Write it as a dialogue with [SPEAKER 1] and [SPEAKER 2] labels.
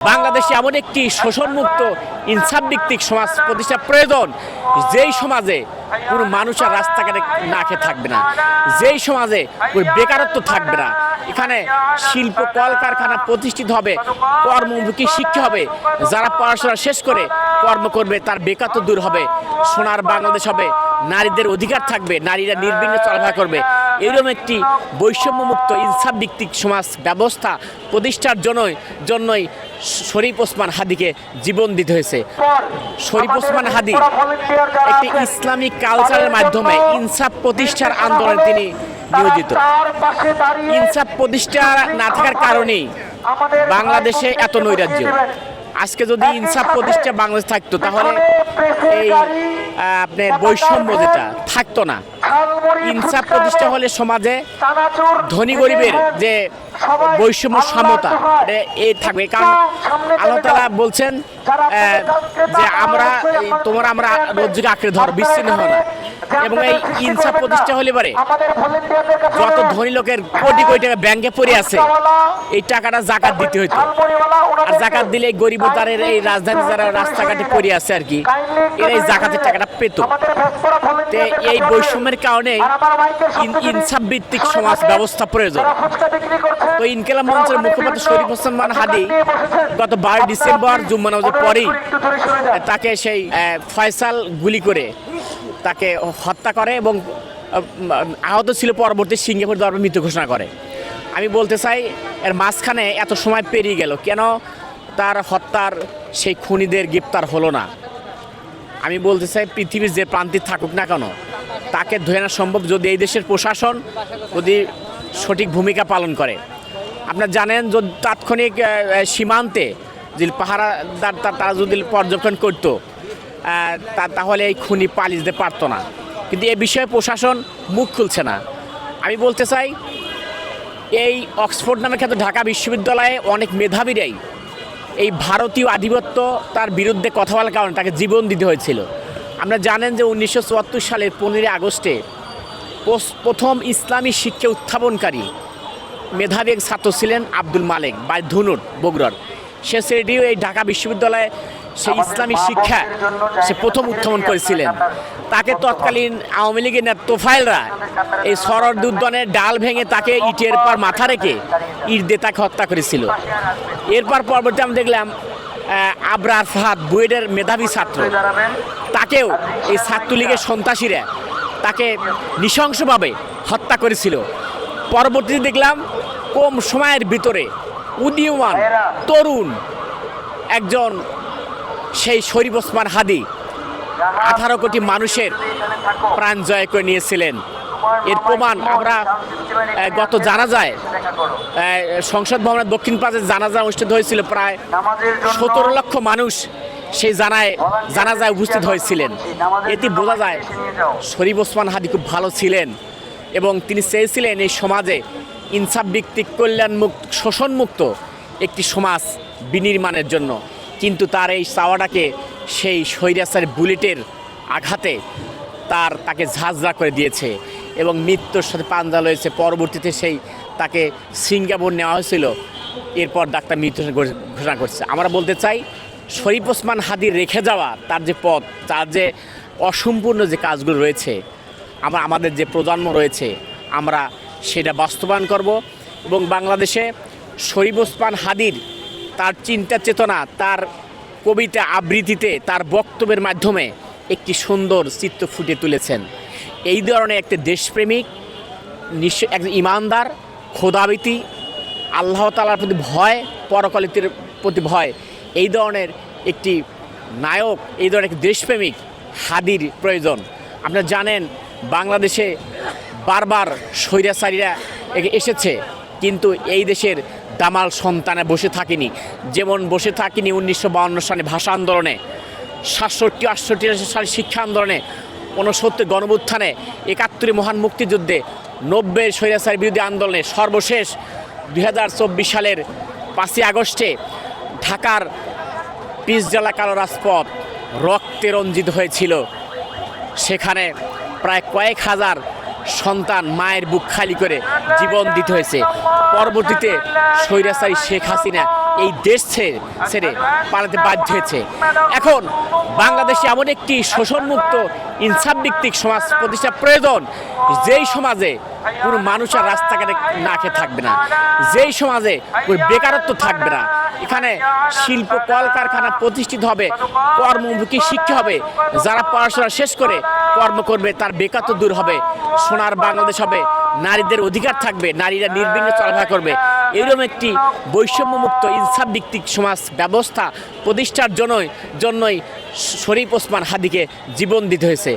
[SPEAKER 1] বাংলাদেশে এমন একটি শোষণমুক্ত ইনসাফ ভিত্তিক সমাজ প্রতিষ্ঠা প্রয়োজন, যেই সমাজে কোনো মানুষ আর রাস্তাঘাটে না খেয়ে থাকবে না, যেই সমাজে কোনো বেকারত্ব থাকবে না। এখানে শিল্প কলকারখানা প্রতিষ্ঠিত হবে, কর্মমুখী শিক্ষা হবে, যারা পড়াশোনা শেষ করে কর্ম করবে তার বেকারত্ব দূর হবে, সোনার বাংলাদেশ হবে, নারীদের অধিকার থাকবে, নারীরা নির্বিঘ্নে চলাফেরা করবে। এরকম একটি বৈষম্যমুক্ত ইনসাফ ভিত্তিক সমাজ ব্যবস্থা প্রতিষ্ঠার জন্যই শরীফ ওসমান হাদিকে জীবন দিতে হয়েছে। শরীফ ওসমান হাদি একটি ইসলামিক কালচারের মাধ্যমে ইনসাফ প্রতিষ্ঠার আন্দোলনে তিনি নিয়োজিত। ইনসাফ প্রতিষ্ঠা না থাকার কারণেই বাংলাদেশে এত নৈরাজ্য। আজকে যদি ইনসাফ প্রতিষ্ঠা বাংলাদেশ থাকতো তাহলে এই আপনার বৈষম্য যেটা থাকতো না। ইনসাফ প্রতিষ্ঠা হলে সমাজে ধনী গরিবের যে বৈষম্য সমতা এই থাকবে। কারণ আল্লাহ তাআলা বলছেন যে আমরা রোজকে আঁকড়ে ধর, বিচ্ছিন্ন হয় না। এবং এই ইনসাফ প্রতিষ্ঠা হলে পারে যত ধনী লোকের কোটি কোটি টাকা ব্যাংকে পড়ে আছে, এই টাকাটা জাকাত দিতে হইতো। আর জাকাত দিলে গরিব তারের এই রাজধানী যারা রাস্তাঘাটে পড়ে আছে আর কি, এরা এই জাকাতের টাকাটা পেত। এই বৈষম্যের কারণে ইনসাফ ভিত্তিক সমাজ ব্যবস্থা প্রয়োজন। তো ইনকিলাব মঞ্চের মুখপাত্র শরীফ ওসমান হাদি গত 12 ডিসেম্বর জুম্মা নামাজের পরেই তাকে সেই ফয়সাল গুলি করে তাকে হত্যা করে এবং আহত ছিল, পরবর্তী সিঙ্গাপুর দরবারে মৃত্যু ঘোষণা করে। আমি বলতে চাই এর মাঝখানে এত সময় পেরিয়ে গেল, কেন তার হত্যার সেই খুনিদের গ্রেপ্তার হলো না? আমি বলতে চাই পৃথিবীর যে প্রান্তে থাকুক না কেন তাকে ধরে আনা সম্ভব যদি এই দেশের প্রশাসন যদি সঠিক ভূমিকা পালন করে। আপনারা জানেন যদি তাৎক্ষণিক সীমান্তে যে পাহারাদার তারা যদি পর্যবেক্ষণ করতো তাহলে এই খুনি পালিয়ে যেতে পারতো না, কিন্তু এ বিষয়ে প্রশাসন মুখ খুলছে না। আমি বলতে চাই এই অক্সফোর্ড নামে খ্যাত ঢাকা বিশ্ববিদ্যালয়ে অনেক মেধাবীরাই এই ভারতীয় আধিপত্য তার বিরুদ্ধে কথা বলার কারণে তাকে জীবন দিতে হয়েছিল। আপনারা জানেন যে 1974 সালের 15 আগস্টে প্রথম ইসলামী শিক্ষা উত্থাপনকারী মেধাবী এক ছাত্র ছিলেন আব্দুল মালেক বা ধুনুট বগুড়ার। সে ছেলেটিও এই ঢাকা বিশ্ববিদ্যালয়ে সেই ইসলামী শিক্ষা সে প্রথম উত্থাপন করেছিলেন। তাকে তৎকালীন আওয়ামী লীগের নেতা তোফায়েলরা এই সরদ উদ্যানের ডাল ভেঙে তাকে ইটের পর মাথা রেখে ইট দিয়ে তাকে হত্যা করেছিল। এরপর পরবর্তী আমি দেখলাম আবরার ফাহাদ বুয়েটের মেধাবী ছাত্র, তাকেও এই ছাত্রলীগের সন্ত্রাসীরা তাকে নৃশংসভাবে হত্যা করেছিল। পরবর্তীতে দেখলাম কম সময়ের ভিতরে উদীয়মান তরুণ একজন সেই শরীফ ওসমান হাদি 18 কোটি মানুষের প্রাণ জয় করে নিয়েছিলেন। এর প্রমাণ আমরা গত জানাজায় সংসদ ভবনের দক্ষিণ পাশে জানাজা অনুষ্ঠিত হয়েছিল, প্রায় 17 লক্ষ মানুষ সেই জানাজায় উপস্থিত হয়েছিলেন। এতে বোঝা যায় শরীফ ওসমান হাদি খুব ভালো ছিলেন এবং তিনি চেয়েছিলেন এই সমাজে ইনসাফ ভিত্তিক কল্যাণমুক্ত শোষণমুক্ত একটি সমাজ বিনির্মাণের জন্য। কিন্তু তার এই চাওয়াটাকে সেই স্বৈরাচারী বুলেটের আঘাতে তাকে ঝাঁঝরা করে দিয়েছে এবং মৃত্যুর সাথে পাঞ্জা লয়েছে। পরবর্তীতে তাকে সিঙ্গাপুর নেওয়া হয়েছিল, এরপর ডাক্তার মৃত্যু ঘোষণা করছে। আমরা বলতে চাই শরীফ ওসমান হাদির রেখে যাওয়া তার যে পথ, তার যে অসম্পূর্ণ যে কাজগুলো রয়েছে, আমাদের যে প্রজন্ম রয়েছে আমরা সেটা বাস্তবায়ন করব এবং বাংলাদেশে শরীফ ওসমান হাদির তার চিন্তা চেতনা, তার কবিতা আবৃত্তিতে, তার বক্তব্যের মাধ্যমে একটি সুন্দর চিত্র ফুটে তুলেছেন। এই ধরনের একটি দেশপ্রেমিক, একজন ইমানদার, খোদাভীতি, আল্লাহ তাআলার প্রতি ভয়, পরকালের প্রতি ভয়, এই ধরনের একটি নায়ক, এই ধরনের একটি দেশপ্রেমিক হাদির প্রয়োজন। আপনারা জানেন বাংলাদেশে বারবার স্বৈরাচারীরা এসেছে, কিন্তু এই দেশের দামাল সন্তানে বসে থাকেনি। যেমন বসে থাকেনি 1952 সালে ভাষা আন্দোলনে, 67-68 সালে শিক্ষা আন্দোলনে, 69 গণঅভ্যুত্থানে, 71 মহান মুক্তিযুদ্ধে, 90 স্বৈরাচারী বিরোধী আন্দোলনে, সর্বশেষ 2024 সালের 5 আগস্টে ঢাকার পিচঢালা কালো রাজপথ রক্তে রঞ্জিত হয়েছিল। সেখানে প্রায় কয়েক হাজার সন্তান মায়ের বুক খালি করে জীবন দিতে হয়েছে। পরবর্তীতে স্বৈরাচারী শেখ হাসিনা এই দেশ ছেড়ে পালাতে বাধ্য হয়েছে। এখন বাংলাদেশে এমন একটি শোষণমুক্ত ইনসাফভিত্তিক সমাজ প্রতিষ্ঠা প্রয়োজন, যেই সমাজে কোনো মানুষ আর রাস্তাঘাটে না খেয়ে থাকবে না, যেই সমাজে কোনো বেকারত্ব থাকবে না। এখানে শিল্প কলকারখানা প্রতিষ্ঠিত হবে, কর্মমুখী শিক্ষা হবে, যারা পড়াশোনা শেষ করে কর্ম করবে তার বেকারত্ব দূর হবে, সোনার বাংলাদেশ হবে, নারীদের অধিকার থাকবে, নারীরা নির্বিঘ্নে চলাফেরা করবে। এরকম একটি বৈষম্যমুক্ত ইনসাফ ভিত্তিক সমাজ ব্যবস্থা প্রতিষ্ঠার জন্যই শরীফ ওসমান হাদিকে জীবন দিতে হয়েছে।